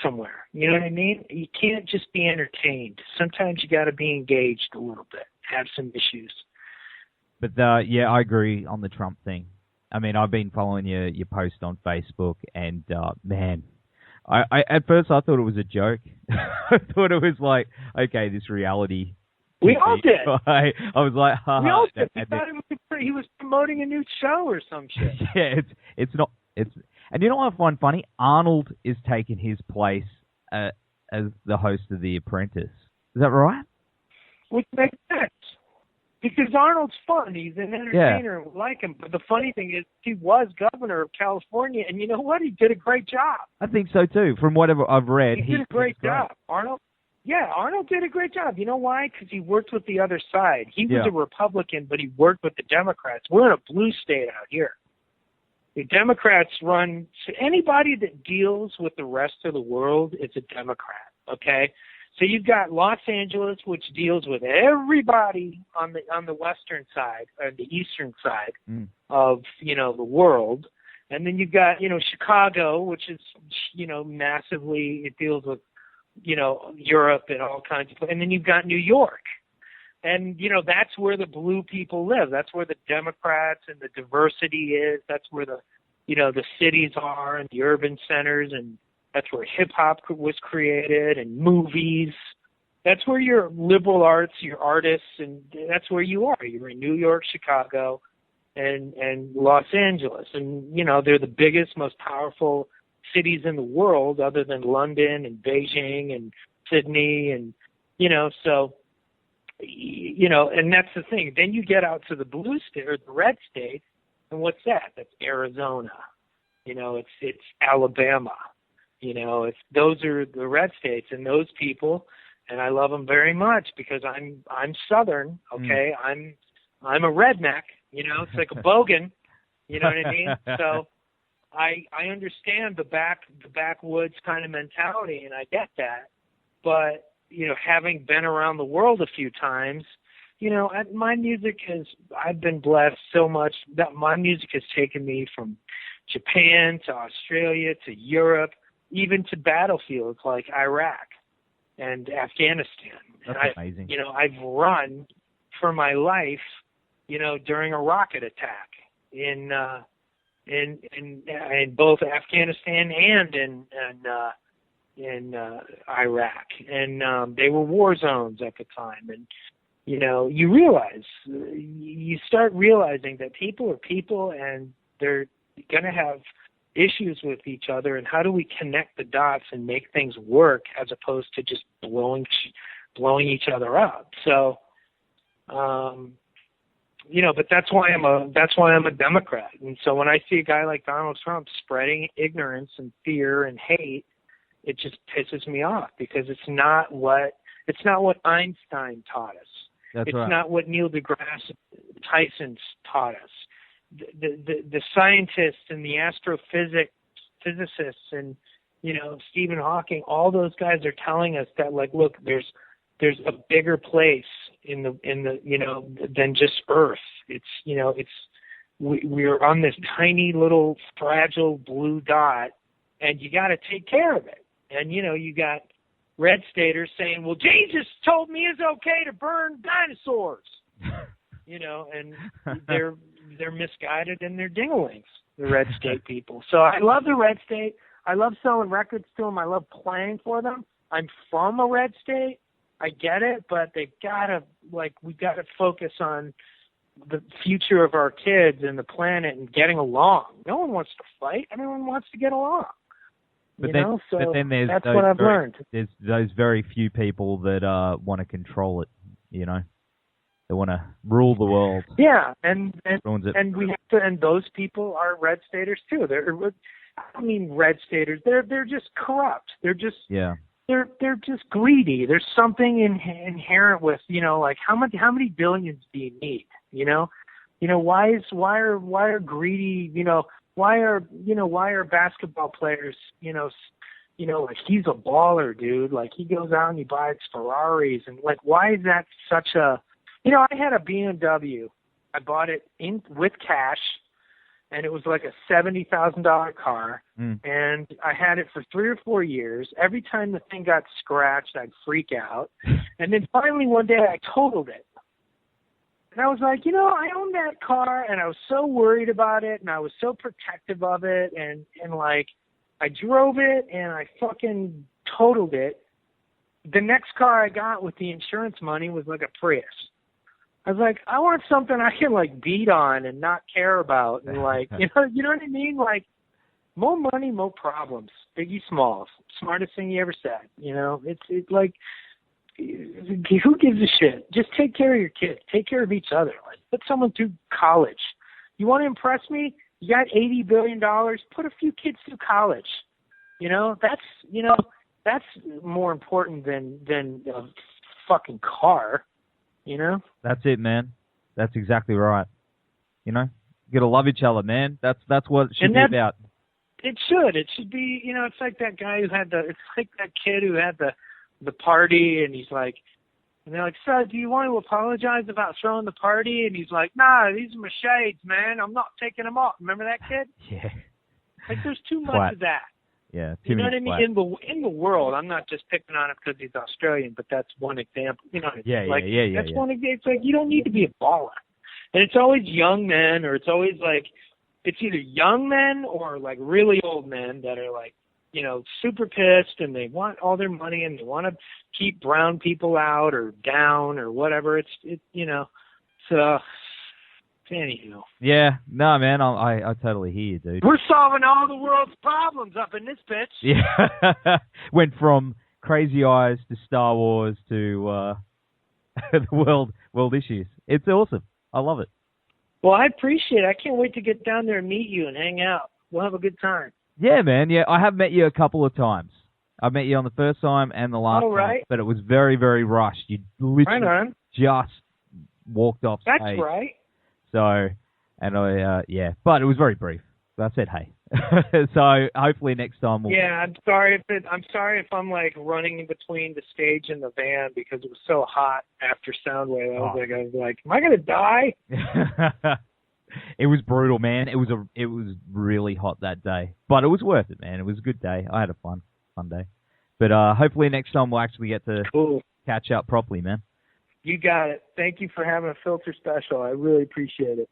somewhere. You know what I mean? You can't just be entertained. Sometimes you got to be engaged a little bit, have some issues. But yeah, I agree on the Trump thing. I mean, I've been following your post on Facebook, and man, I at first I thought it was a joke. I thought it was like, okay, this reality. We all did. I was like, we all did. We thought he was promoting a new show or some shit. Yeah, it's not. And you know what I find funny? Arnold is taking his place as the host of The Apprentice. Is that right? Which makes sense. Because Arnold's fun. He's an entertainer. Yeah. We like him. But the funny thing is, he was governor of California, and you know what? He did a great job. I think so, too. From whatever I've read, he did a great job. Arnold did a great job. You know why? Because he worked with the other side. He was a Republican, but he worked with the Democrats. We're in a blue state out here. The Democrats run – anybody that deals with the rest of the world is a Democrat, okay? So you've got Los Angeles, which deals with everybody on the western side or the eastern side of, the world. And then you've got, Chicago, which is, massively – it deals with, Europe and all kinds of – and then you've got New York. And, that's where the blue people live. That's where the Democrats and the diversity is. That's where the cities are and the urban centers. And that's where hip-hop was created and movies. That's where your liberal arts, your artists, and that's where you are. You're in New York, Chicago, and Los Angeles. And, they're the biggest, most powerful cities in the world other than London and Beijing and Sydney. And, so... and that's the thing. Then you get out to the blue state or the red state, and what's that? That's Arizona. It's Alabama. Those are the red states, and those people, and I love them very much because I'm Southern. Okay, I'm a redneck. It's like a bogan. You know what I mean? So I understand the backwoods kind of mentality, and I get that, but. Having been around the world a few times, my music I've been blessed so much that my music has taken me from Japan to Australia to Europe, even to battlefields like Iraq and Afghanistan. That's amazing. I've run for my life, during a rocket attack in both Afghanistan and in Iraq, and they were war zones at the time. And you start realizing that people are people, and they're going to have issues with each other. And how do we connect the dots and make things work as opposed to just blowing each other up? So, but that's why I'm a Democrat. And so when I see a guy like Donald Trump spreading ignorance and fear and hate, it just pisses me off because it's not what Einstein taught us. It's not what Neil deGrasse Tyson taught us. The scientists and the astrophysicists and Stephen Hawking, all those guys are telling us that, like, look, there's a bigger place in the than just Earth. We're on this tiny little fragile blue dot, and you got to take care of it. And, you got red staters saying, well, Jesus told me it's okay to burn dinosaurs, and they're misguided and they're ding-a-lings, the red state people. So I love the red state. I love selling records to them. I love playing for them. I'm from a red state. I get it, but we got to focus on the future of our kids and the planet and getting along. No one wants to fight. Everyone wants to get along. But then there's that's what I've learned. There's those very few people that want to control it, They want to rule the world. Yeah, and we have to, and those people are red staters too. Red staters. They're just corrupt. They're just They're just greedy. There's something inherent with like how many billions do you need? Why are greedy? Why are basketball players, like he's a baller, dude. Like he goes out and he buys Ferraris and like, why is that such a, I had a BMW. I bought it with cash and it was like a $70,000 car, and I had it for 3 or 4 years. Every time the thing got scratched, I'd freak out, and then finally one day I totaled it. And I was like, I own that car, and I was so worried about it, and I was so protective of it, and like, I drove it, and I fucking totaled it. The next car I got with the insurance money was like a Prius. I was like, I want something I can like beat on and not care about, and like, you know what I mean? Like, more money, more problems. Biggie Smalls, smartest thing he ever said. It's like, who gives a shit? Just take care of your kids. Take care of each other. Like, put someone through college. You want to impress me? You got $80 billion. Put a few kids through college. That's more important than a fucking car. That's it, man. That's exactly right. You gotta love each other, man. That's what it should be about. It should. It should be. It's like that guy who had it's like that kid who had the party, and he's like, and they're like, "So, do you want to apologize about throwing the party?" And he's like, "Nah, these are my shades, man. I'm not taking them off." Remember that kid? Yeah. Like, there's too much of that. Yeah. You know what I mean? In the world, I'm not just picking on him because he's Australian, but that's one example. You know what I mean? Yeah. That's one example. It's like, you don't need to be a baller. And it's always young men, or it's always like, it's either young men or like really old men that are like, super pissed, and they want all their money, and they want to keep brown people out or down or whatever. So, anywho. Yeah, no, man, I totally hear you, dude. We're solving all the world's problems up in this bitch. Yeah, went from Crazy Eyes to Star Wars to the world issues. It's awesome. I love it. Well, I appreciate it. I can't wait to get down there and meet you and hang out. We'll have a good time. Yeah, man. Yeah, I have met you a couple of times. I met you on the first time and the last time, but it was very, very rushed. You literally just walked off stage. That's right. So, and but it was very brief. So I said, hey. So hopefully next time we'll... Yeah, I'm sorry if I'm like running in between the stage and the van because it was so hot after Soundwave. I was like, am I gonna die? It was brutal, man. It was really hot that day, but it was worth it, man. It was a good day. I had a fun day. But hopefully next time we'll actually get to catch up properly, man. You got it. Thank you for having a filter special. I really appreciate it.